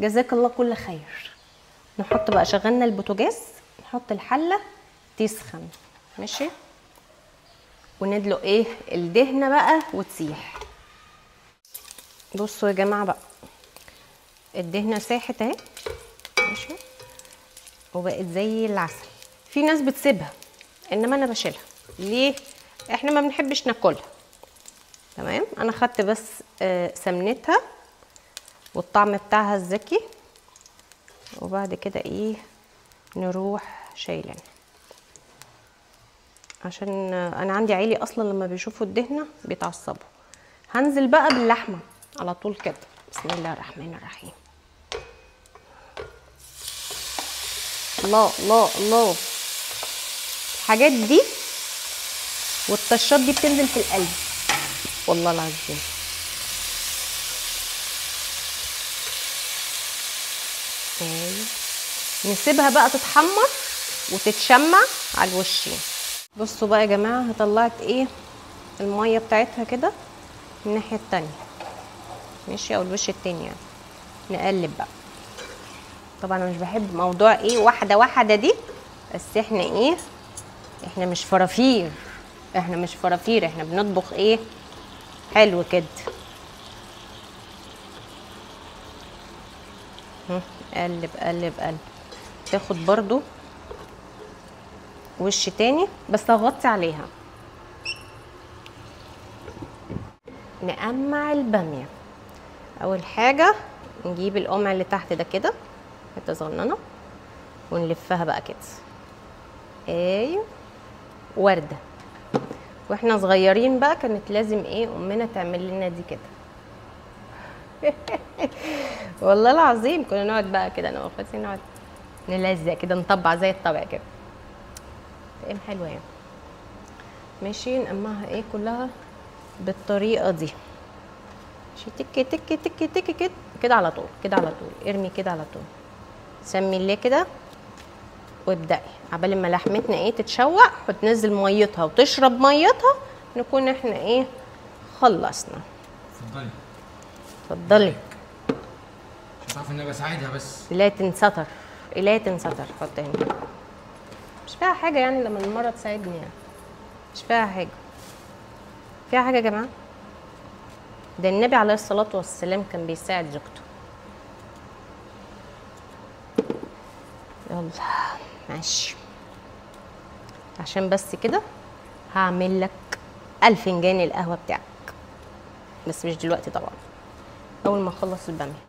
جزاك الله كل خير. نحط بقى، شغلنا البوتاجاز، نحط الحله تسخن ماشي، وندلق ايه الدهنه بقى وتسيح. بصوا يا جماعه بقى، الدهنه ساحت اهي ماشي، وبقت زي العسل. في ناس بتسيبها، انما انا بشيلها. ليه؟ احنا ما بنحبش ناكلها. تمام، انا خدت بس سمنتها والطعم بتاعها الزكي، وبعد كده ايه نروح شايلين، عشان انا عندي عيلي اصلا لما بيشوفوا الدهنه بيتعصبوا. هنزل بقى باللحمه على طول كده. بسم الله الرحمن الرحيم. الله الله الله، الحاجات دي والطشات دي بتنزل في القلب والله العظيم. نسيبها بقى تتحمر وتتشمع على الوشين. بصوا بقى يا جماعه، طلعت ايه الميه بتاعتها كده الناحيه التانيه ماشي، او الوش التاني يعني. نقلب بقى. طبعا انا مش بحب موضوع ايه واحده واحده دي، بس احنا ايه، احنا مش فرافير، احنا مش فرافير، احنا بنطبخ ايه حلو كده. قلب قلب قلب. تاخد برضو وش تاني، بس هغطي عليها. نقمع الباميه. اول حاجه نجيب القمع اللي تحت ده كده حته صغننه، ونلفها بقى كده. ايوه ورده. واحنا صغيرين بقى كانت لازم ايه امنا تعمل لنا دي كده. والله العظيم كنا نقعد بقى كده انا واخواتي، نقعد نلزق كده، نطبع زي الطبع كده. ايه حلوه يعني. ماشي، نقمعها ايه كلها بالطريقه دي ماشي، تك تك تك تك كده كده على طول، كده على طول، ارمي كده على طول. سمي الله كده وابدأي عبال ما لحمتنا ايه تتشوق وتنزل ميتها وتشرب ميتها، نكون احنا ايه خلصنا. اتفضلي اتفضلي. مش عارفه ان انا بساعدها بس. لا تنستر، لا تنستر. حط هنا. مش فيها حاجه يعني لما المره تساعدني يعني، مش فيها حاجه. فيها حاجه يا جماعه؟ ده النبي عليه الصلاه والسلام كان بيساعد زوجته. يلا ماشي. عشان بس كده هعمل لك 1000 فنجان القهوه بتاعك، بس مش دلوقتي طبعا، اول ما اخلص الباميه.